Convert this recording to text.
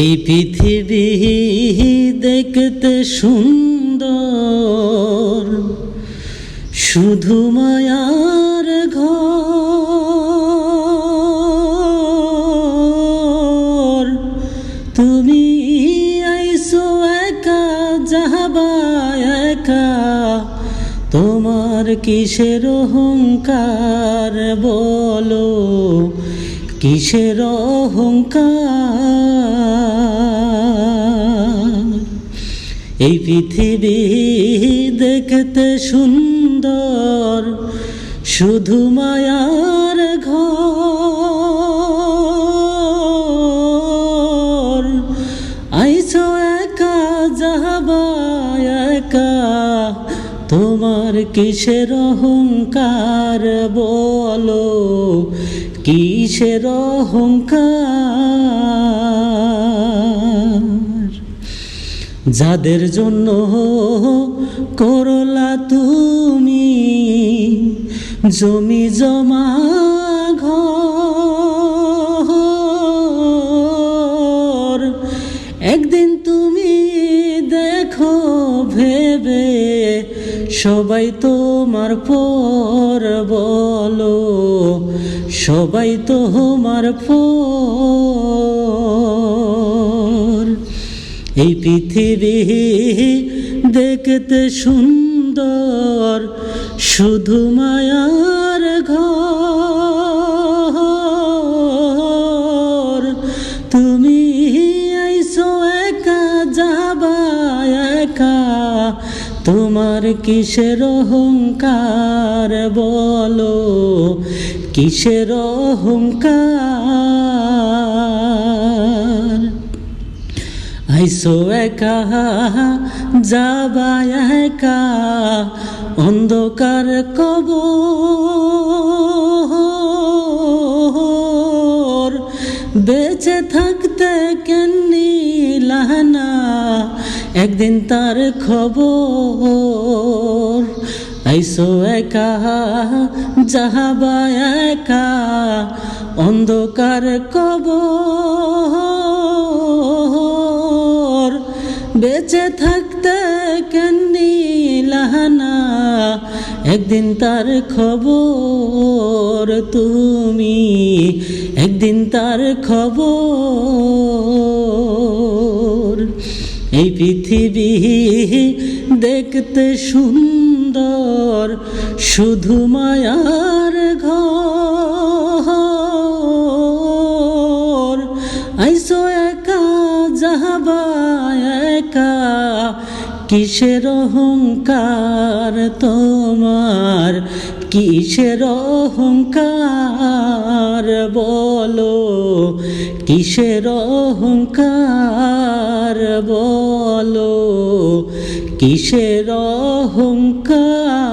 এই পৃথিবী দেখতে সুন্দর, শুধু মায়ার ঘর। তুমি আইসো একা, যাবা একা, তোমার কিসের অহংকার বলো, কিসের অহংকার। এই পৃথিবী দেখতে সুন্দর, শুধু মায়ার ঘর। আইসো একা, যাবা একা, তোমার কিসের অহংকার বলো, কিসের অহংকার। যাদের জন্য করলা তুমি জমি জমা ঘর, একদিন তুমি দেখো ভেবে সবাই তোমার পর বলো, সবাই তোমার পর। এই পৃথিবী দেখতে সুন্দর, শুধু মায়ার ঘর। তুমি আইসো একা, যাবা একা, তোমার কিসের অহংকার বলো, কিসের অহংকার। আইসো একা, যাবা একা, অন্ধকার কবর। বেঁচে থাকতে কেন নিলানা একদিন তার খবর। আইসো একা, যাবা একা, অন্ধকার কবর। বেঁচে থাকতে কেন নিলানা একদিন তার খবর। তুমি একদিন তার খবর। এই পৃথিবী দেখতে সুন্দর, শুধু মায়ার ঘর। আইসো একা, যাবা একা, কিসের অহংকার তোমার, কিসের অহংকার বলো, কিসের অহংকার বলো, কিসের অহংকার।